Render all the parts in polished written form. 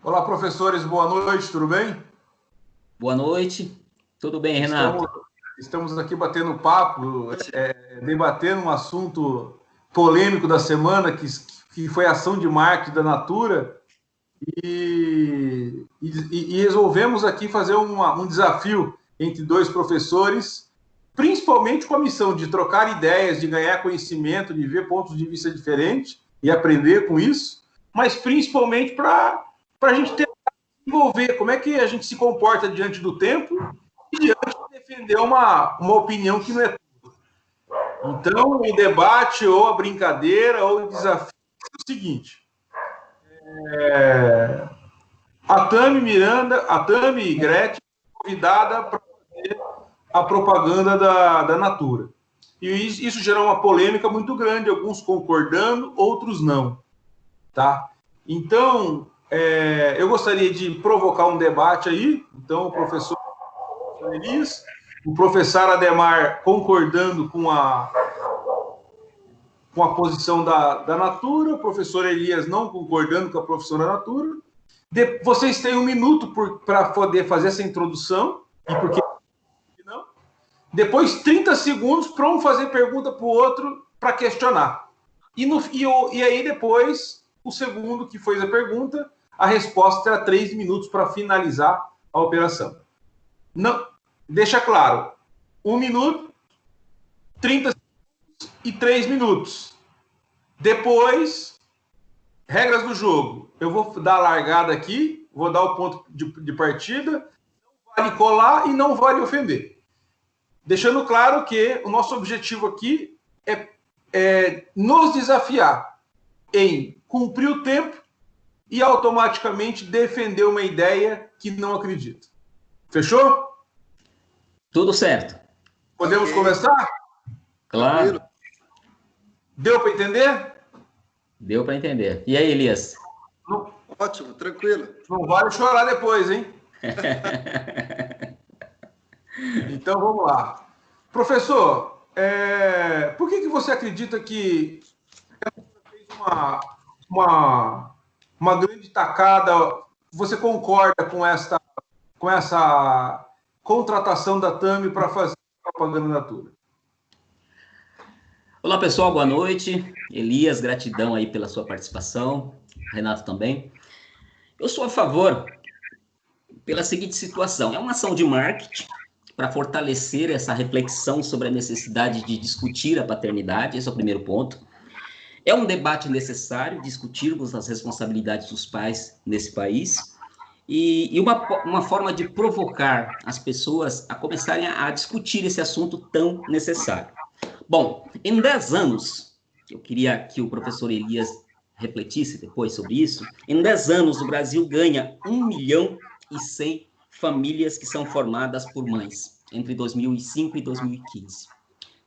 Olá, professores, boa noite, tudo bem? Boa noite, tudo bem, Renato? Estamos aqui batendo papo, debatendo um assunto polêmico da semana, que foi a ação de marketing da Natura, e resolvemos aqui fazer um desafio entre dois professores, principalmente com a missão de trocar ideias, de ganhar conhecimento, de ver pontos de vista diferentes e aprender com isso, mas principalmente para a gente ter desenvolver como é que a gente se comporta diante do tempo e diante de defender uma opinião que não é tudo. Então, o debate, ou a brincadeira, ou o desafio é o seguinte: a Tami e Gretchen convidada para fazer a propaganda da Natura. E isso gerou uma polêmica muito grande, alguns concordando, outros não. Tá? Então, eu gostaria de provocar um debate aí. Então, o professor Elias, o professor Ademar concordando com a posição da Natura, o professor Elias não concordando com a posição da Natura. Vocês têm um minuto para poder fazer essa introdução, e por que não? Depois, 30 segundos para um fazer pergunta para o outro para questionar. E aí, depois, o segundo que fez a pergunta, a resposta terá 3 minutos para finalizar a operação. Não, deixa claro, 1 minuto, 30 segundos e 3 minutos. Depois, regras do jogo. Eu vou dar a largada aqui, vou dar o ponto de partida, não vale colar e não vale ofender. Deixando claro que o nosso objetivo aqui é nos desafiar em cumprir o tempo e automaticamente defender uma ideia que não acredita. Fechou? Tudo certo. Podemos começar? Claro. Deu para entender? Deu para entender. E aí, Elias? Ótimo, tranquilo. Não vale chorar depois, hein? Então, vamos lá. Professor, por que você acredita que fez uma grande tacada? Você concorda com essa contratação da Tami para fazer a propaganda da Natura? Olá, pessoal, boa noite. Elias, gratidão aí pela sua participação. Renato também. Eu sou a favor pela seguinte situação. É uma ação de marketing para fortalecer essa reflexão sobre a necessidade de discutir a paternidade. Esse é o primeiro ponto. É um debate necessário discutirmos as responsabilidades dos pais nesse país e uma forma de provocar as pessoas a começarem a discutir esse assunto tão necessário. Bom, em 10 anos, eu queria que o professor Elias refletisse depois sobre isso, em 10 anos o Brasil ganha 1.100.000 famílias que são formadas por mães, entre 2005 e 2015,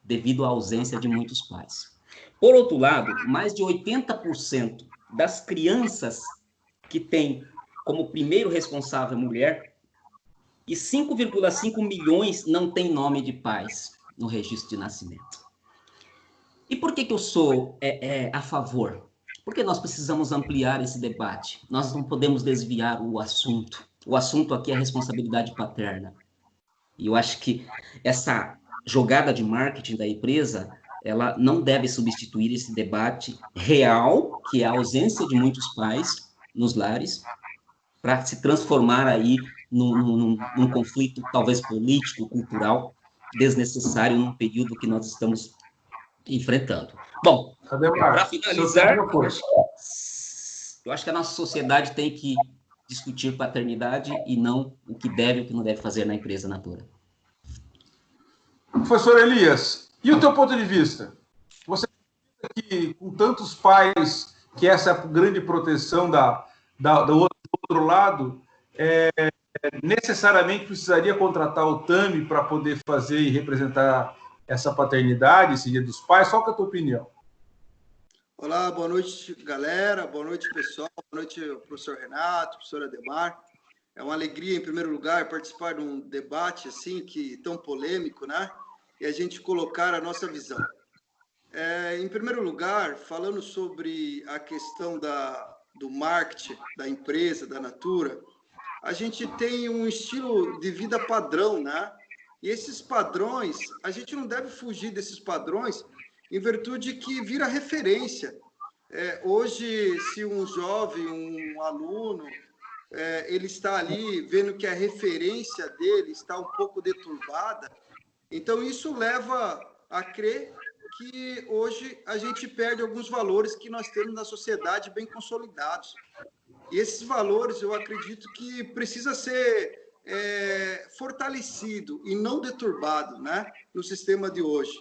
devido à ausência de muitos pais. Por outro lado, mais de 80% das crianças que têm como primeiro responsável mulher e 5,5 milhões não têm nome de pais no registro de nascimento. E por que eu sou a favor? Porque nós precisamos ampliar esse debate. Nós não podemos desviar o assunto. O assunto aqui é a responsabilidade paterna. E eu acho que essa jogada de marketing da empresa, ela não deve substituir esse debate real, que é a ausência de muitos pais nos lares, para se transformar aí num conflito talvez político, cultural, desnecessário num período que nós estamos enfrentando. Bom, para finalizar, eu acho que a nossa sociedade tem que discutir paternidade e não o que deve e o que não deve fazer na empresa Natura. Professor Elias, e o teu ponto de vista? Você acredita que com tantos pais, que essa grande proteção do outro lado, necessariamente precisaria contratar o Tami para poder fazer e representar essa paternidade, esse Dia dos Pais? Qual que é a tua opinião? Olá, boa noite, galera. Boa noite, pessoal. Boa noite, professor Renato, professor Ademar. É uma alegria, em primeiro lugar, participar de um debate assim, tão polêmico, né? E a gente colocar a nossa visão. Em primeiro lugar, falando sobre a questão do marketing, da empresa, da Natura, a gente tem um estilo de vida padrão, né? E esses padrões, a gente não deve fugir desses padrões em virtude que vira referência. Hoje, se um jovem, um aluno, ele está ali vendo que a referência dele está um pouco deturbada, então isso leva a crer que hoje a gente perde alguns valores que nós temos na sociedade bem consolidados. E esses valores, eu acredito que precisa ser fortalecido e não deturbado, né, no sistema de hoje.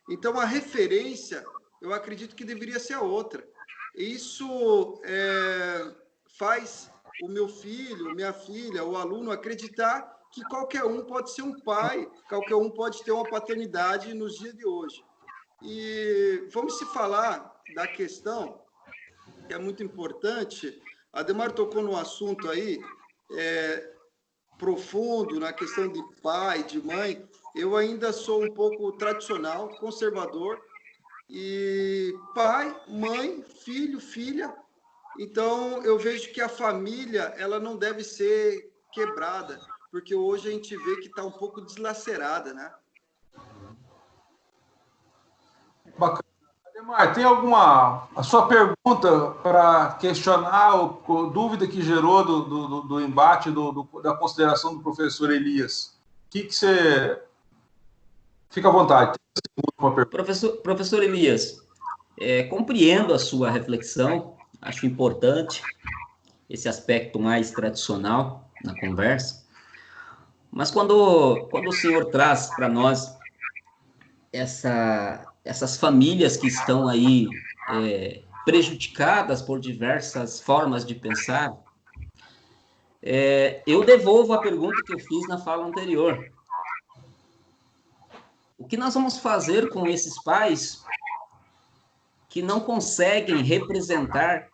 Então, a referência, eu acredito que deveria ser a outra. Isso faz o meu filho, minha filha, o aluno acreditar que qualquer um pode ser um pai, qualquer um pode ter uma paternidade nos dias de hoje. E vamos se falar da questão que é muito importante. Ademar tocou no assunto aí, profundo, na questão de pai, de mãe. Eu ainda sou um pouco tradicional, conservador, e pai, mãe, filho, filha. Então, eu vejo que a família ela não deve ser quebrada, porque hoje a gente vê que está um pouco deslacerada, né? Bacana. Ademar, tem a sua pergunta para questionar a dúvida que gerou do embate, da consideração do professor Elias? O que você... Fica à vontade. Professor Elias, compreendo a sua reflexão, acho importante esse aspecto mais tradicional na conversa, mas quando o senhor traz para nós essas famílias que estão aí prejudicadas por diversas formas de pensar, eu devolvo a pergunta que eu fiz na fala anterior. O que nós vamos fazer com esses pais que não conseguem representar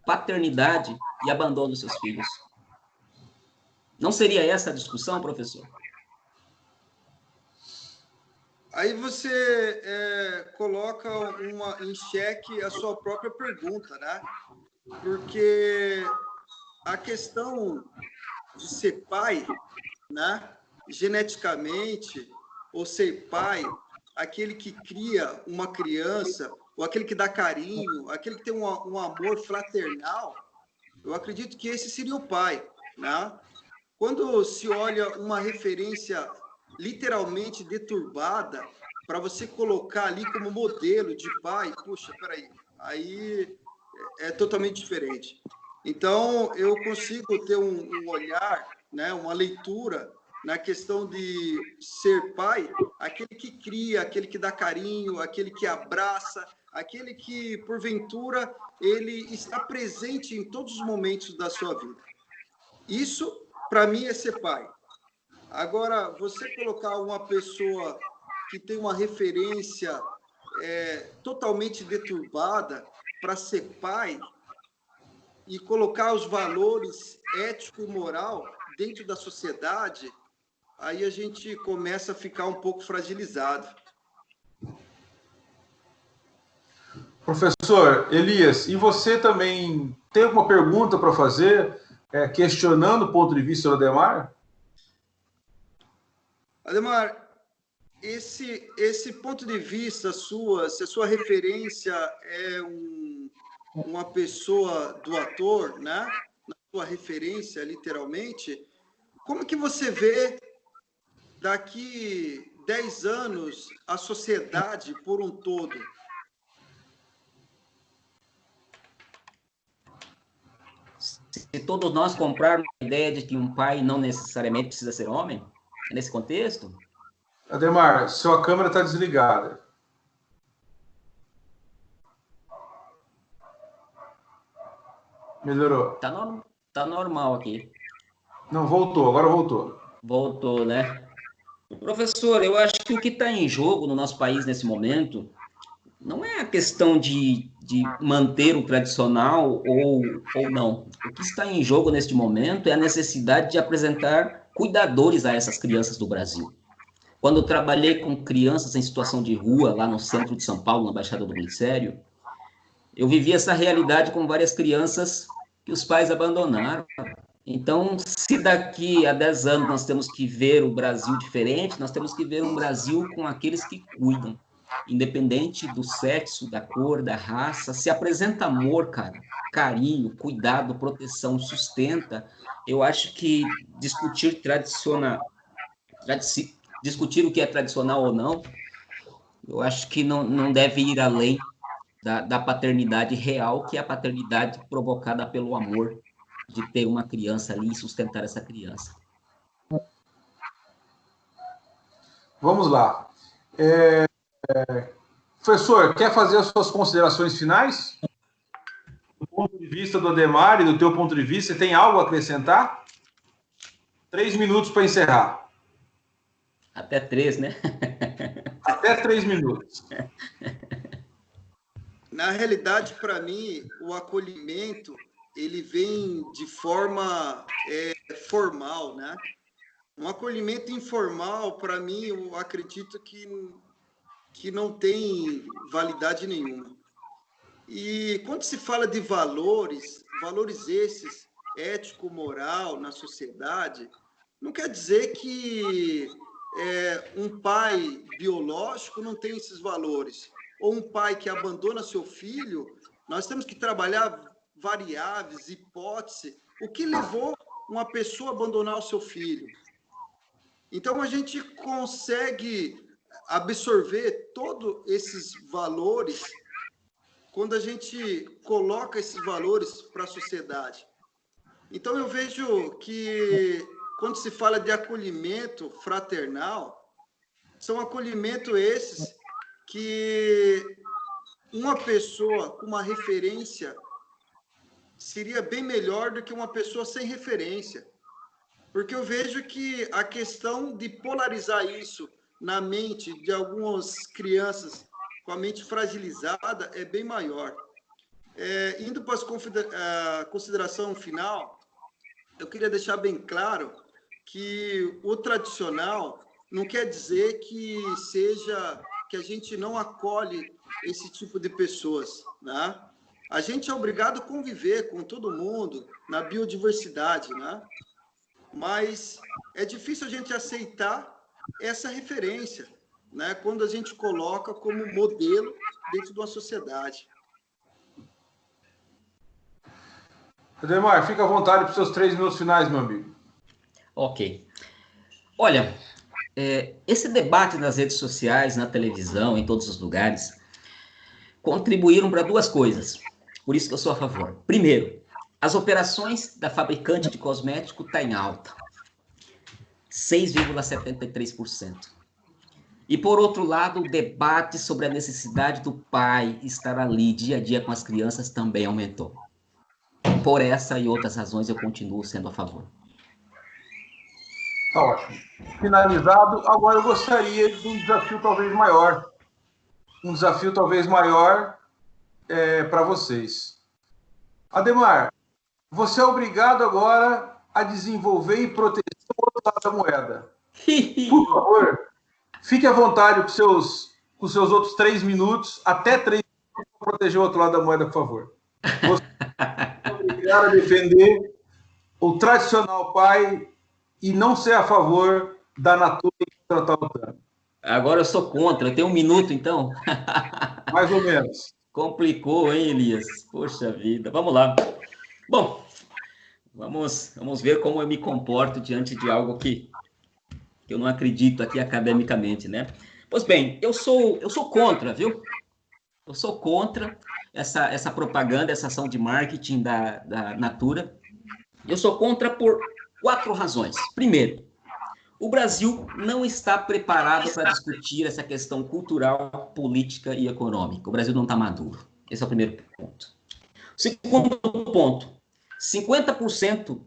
paternidade e abandono dos seus filhos? Não seria essa a discussão, professor? Aí você coloca em xeque a sua própria pergunta, né? Porque a questão de ser pai, né? Geneticamente, ou ser pai, aquele que cria uma criança, ou aquele que dá carinho, aquele que tem um amor fraternal, eu acredito que esse seria o pai, né? Quando se olha uma referência literalmente deturbada, para você colocar ali como modelo de pai, puxa, peraí, aí é totalmente diferente. Então, eu consigo ter um olhar, né, uma leitura na questão de ser pai, aquele que cria, aquele que dá carinho, aquele que abraça, aquele que, porventura, ele está presente em todos os momentos da sua vida. Isso, para mim, é ser pai. Agora, você colocar uma pessoa que tem uma referência totalmente deturbada para ser pai e colocar os valores ético e moral dentro da sociedade, aí a gente começa a ficar um pouco fragilizado. Professor Elias, e você também tem alguma pergunta para fazer, questionando o ponto de vista do Ademar? Ademar, esse ponto de vista se a sua referência é uma pessoa do ator, né? Na sua referência, literalmente, como que você vê daqui 10 anos a sociedade por um todo? Se todos nós comprarmos a ideia de que um pai não necessariamente precisa ser homem, é nesse contexto? Ademar, sua câmera está desligada. Melhorou. Tá normal aqui. Não, voltou, agora voltou. Voltou, né? Professor, eu acho que o que está em jogo no nosso país nesse momento não é a questão de manter o tradicional ou não. O que está em jogo neste momento é a necessidade de apresentar cuidadores a essas crianças do Brasil. Quando eu trabalhei com crianças em situação de rua, lá no centro de São Paulo, na Baixada do Glicério, Eu vivi essa realidade com várias crianças que os pais abandonaram. Então, se daqui a 10 anos nós temos que ver o Brasil diferente, nós temos que ver um Brasil com aqueles que cuidam, independente do sexo, da cor, da raça. Se apresenta amor, cara, carinho, cuidado, proteção, sustenta. Eu acho que discutir o que é tradicional ou não, eu acho que não deve ir além da paternidade real, que é a paternidade provocada pelo amor de ter uma criança ali e sustentar essa criança. Vamos lá. Professor, quer fazer as suas considerações finais? Do ponto de vista do Ademar e do teu ponto de vista, você tem algo a acrescentar? 3 minutos para encerrar. Até 3, né? Até 3 minutos. Na realidade, para mim, o acolhimento ele vem de forma formal, né? Um acolhimento informal, para mim, eu acredito que não tem validade nenhuma. E quando se fala de valores esses, ético-moral na sociedade, não quer dizer que um pai biológico não tem esses valores, ou um pai que abandona seu filho. Nós temos que trabalhar variáveis, hipóteses, o que levou uma pessoa a abandonar o seu filho. Então, a gente consegue absorver todos esses valores quando a gente coloca esses valores para a sociedade. Então, eu vejo que, quando se fala de acolhimento fraternal, são acolhimentos esses que uma pessoa com uma referência seria bem melhor do que uma pessoa sem referência. Porque eu vejo que a questão de polarizar isso na mente de algumas crianças com a mente fragilizada é bem maior. Indo para a consideração final, eu queria deixar bem claro que o tradicional não quer dizer que a gente não acolhe esse tipo de pessoas, né? A gente é obrigado a conviver com todo mundo na biodiversidade, né? Mas é difícil a gente aceitar essa referência, né? Quando a gente coloca como modelo dentro de uma sociedade. Ademar, fica à vontade para os seus 3 minutos finais, meu amigo. Ok. Olha, esse debate nas redes sociais, na televisão, em todos os lugares, contribuíram para 2 coisas. Por isso que eu sou a favor. Primeiro, as operações da fabricante de cosmético estão em alta. 6,73%. E, por outro lado, o debate sobre a necessidade do pai estar ali dia a dia com as crianças também aumentou. Por essa e outras razões, eu continuo sendo a favor. Tá ótimo. Finalizado. Agora eu gostaria de um desafio talvez maior. Para vocês. Ademar, você é obrigado agora a desenvolver e proteger o outro lado da moeda. Por favor, fique à vontade com os seus outros 3 minutos, até 3 minutos, para proteger o outro lado da moeda, por favor. Você é obrigado a defender o tradicional pai e não ser a favor da Natura e tratar o OTAN. Agora eu sou contra. Eu tenho 1 minuto, então? Mais ou menos. Complicou, hein, Elias? Poxa vida. Vamos lá. Bom, vamos ver como eu me comporto diante de algo que eu não acredito aqui academicamente, né? Pois bem, eu sou contra, viu? Eu sou contra essa propaganda, essa ação de marketing da Natura. Eu sou contra por 4 razões. Primeiro, o Brasil não está preparado para discutir essa questão cultural, política e econômica. O Brasil não está maduro. Esse é o primeiro ponto. Segundo ponto, 50%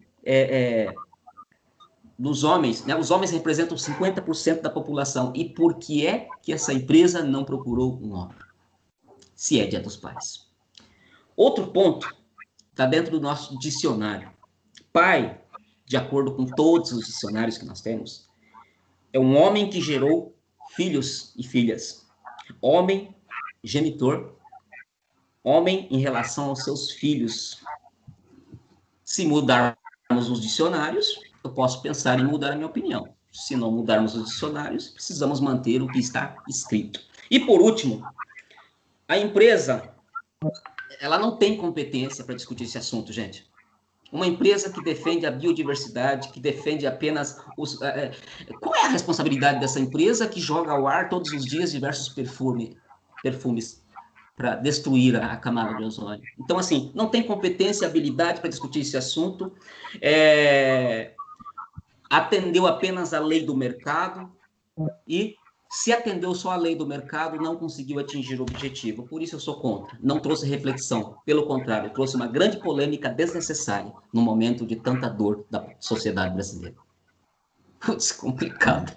dos homens, né? Os homens representam 50% da população. E por que é que essa empresa não procurou um homem? Se é Dia dos Pais. Outro ponto está dentro do nosso dicionário. Pai, de acordo com todos os dicionários que nós temos, é um homem que gerou filhos e filhas. Homem, genitor. homem em relação aos seus filhos. Se mudarmos os dicionários, eu posso pensar em mudar a minha opinião. Se não mudarmos os dicionários, precisamos manter o que está escrito. E, por último, a empresa, ela não tem competência para discutir esse assunto, gente. Uma empresa que defende a biodiversidade, que defende apenas os... qual é a responsabilidade dessa empresa que joga ao ar todos os dias diversos perfumes para destruir a camada de ozônio? Então, assim, não tem competência, habilidade para discutir esse assunto, atendeu apenas a lei do mercado e, se atendeu só a lei do mercado, não conseguiu atingir o objetivo. Por isso eu sou contra. Não trouxe reflexão. Pelo contrário, trouxe uma grande polêmica desnecessária no momento de tanta dor da sociedade brasileira. Putz, complicado.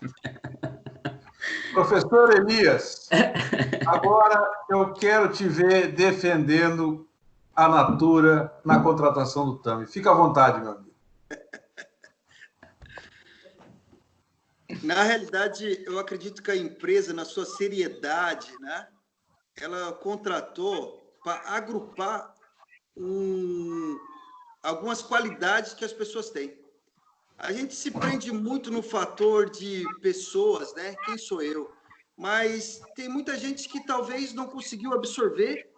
Professor Elias, agora eu quero te ver defendendo a Natura na contratação do Tami. Fica à vontade, meu amigo. Na realidade, eu acredito que a empresa, na sua seriedade, né, ela contratou para agrupar algumas qualidades que as pessoas têm. A gente se prende muito no fator de pessoas, né? Quem sou eu? Mas tem muita gente que talvez não conseguiu absorver,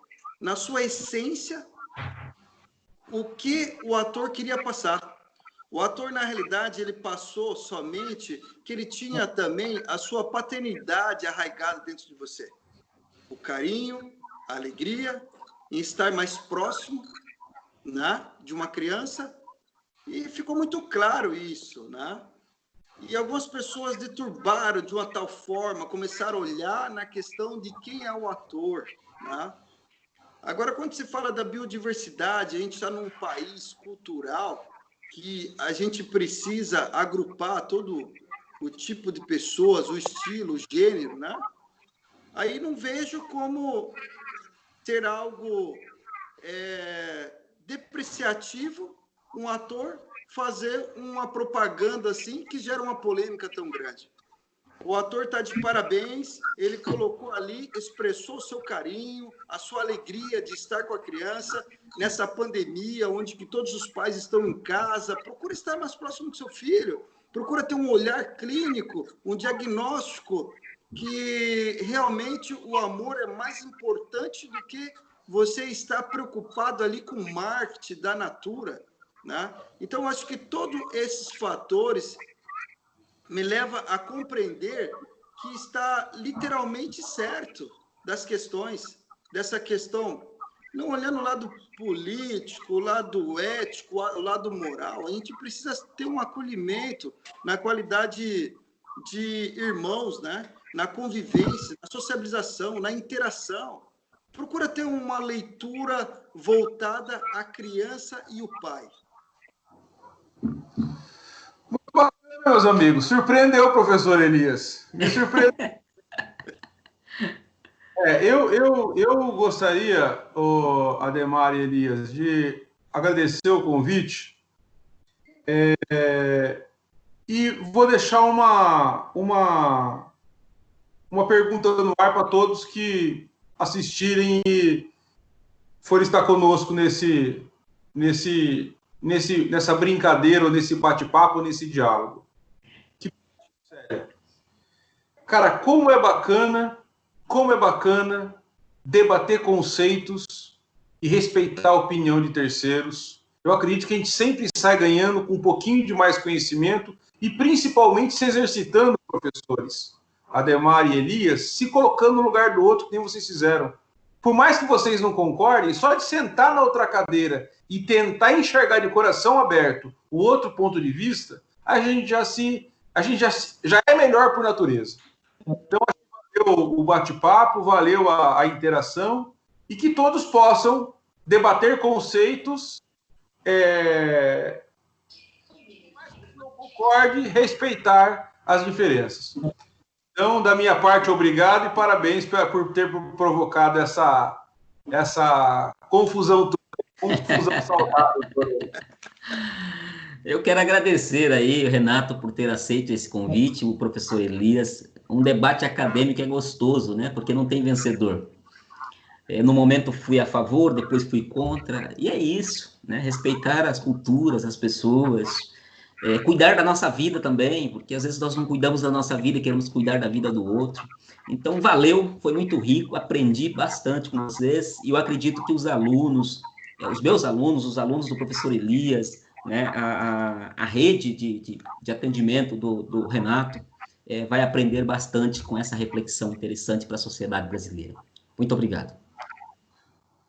na sua essência, o que o ator queria passar. O ator, na realidade, ele passou somente que ele tinha também a sua paternidade arraigada dentro de você. O carinho, a alegria, em estar mais próximo, né, de uma criança. E ficou muito claro isso, né? E algumas pessoas deturbaram de uma tal forma, começaram a olhar na questão de quem é o ator, né? Agora, quando se fala da biodiversidade, a gente está num país cultural que a gente precisa agrupar todo o tipo de pessoas, o estilo, o gênero, né? Aí não vejo como ter algo depreciativo um ator fazer uma propaganda assim que gera uma polêmica tão grande. O ator está de parabéns, ele colocou ali, expressou o seu carinho, a sua alegria de estar com a criança nessa pandemia, onde que todos os pais estão em casa. Procura estar mais próximo do seu filho, procura ter um olhar clínico, um diagnóstico, que realmente o amor é mais importante do que você estar preocupado ali com o marketing da Natura, né? Então, acho que todos esses fatores me leva a compreender que está literalmente certo das questões, dessa questão, não olhando o lado político, o lado ético, o lado moral. A gente precisa ter um acolhimento na qualidade de irmãos, né? Na convivência, na socialização, na interação. Procura ter uma leitura voltada à criança e o pai. Muito bacana, meus amigos. Surpreendeu o professor Elias. Me surpreendeu. Eu gostaria, Ademar e Elias, de agradecer o convite e vou deixar uma pergunta no ar para todos que assistirem e forem estar conosco nessa brincadeira, ou nesse bate-papo, ou nesse diálogo. Cara, como é bacana debater conceitos e respeitar a opinião de terceiros. Eu acredito que a gente sempre sai ganhando com um pouquinho de mais conhecimento e principalmente se exercitando, professores, Ademar e Elias, se colocando no lugar do outro, que nem vocês fizeram. Por mais que vocês não concordem, só de sentar na outra cadeira e tentar enxergar de coração aberto o outro ponto de vista, a gente já é melhor por natureza. Então, valeu o bate-papo, valeu a interação, e que todos possam debater conceitos, mas que não concorde, respeitar as diferenças. Então, da minha parte, obrigado e parabéns por ter provocado essa confusão saudável. Eu quero agradecer aí, Renato, por ter aceito esse convite, o professor Elias. Um debate acadêmico é gostoso, né? Porque não tem vencedor. No momento fui a favor, depois fui contra, e é isso, né? Respeitar as culturas, as pessoas, cuidar da nossa vida também, porque às vezes nós não cuidamos da nossa vida e queremos cuidar da vida do outro. Então, valeu, foi muito rico, aprendi bastante com vocês, e eu acredito que os alunos, os meus alunos, os alunos do professor Elias, né, a rede de atendimento do Renato, vai aprender bastante com essa reflexão interessante para a sociedade brasileira. Muito obrigado.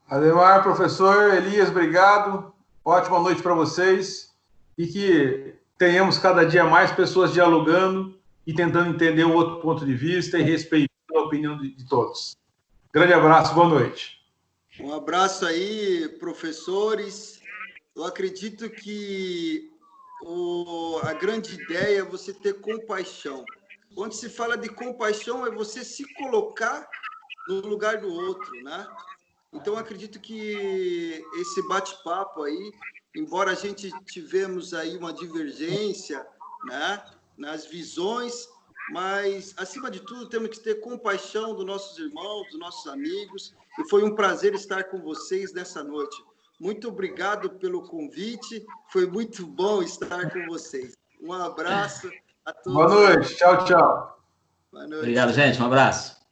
Ademar, professor, Elias, obrigado. Ótima noite para vocês e que tenhamos cada dia mais pessoas dialogando e tentando entender o outro ponto de vista e respeitando a opinião de todos. Grande abraço, boa noite. Um abraço aí, professores. Eu acredito que a grande ideia é você ter compaixão. Quando se fala de compaixão, é você se colocar no lugar do outro, né? Então, acredito que esse bate-papo aí, embora a gente tivemos aí uma divergência, né, nas visões, mas, acima de tudo, temos que ter compaixão dos nossos irmãos, dos nossos amigos, e foi um prazer estar com vocês nessa noite. Muito obrigado pelo convite, foi muito bom estar com vocês. Um abraço a todos. Boa noite, tchau, tchau. Boa noite. Obrigado, gente, um abraço.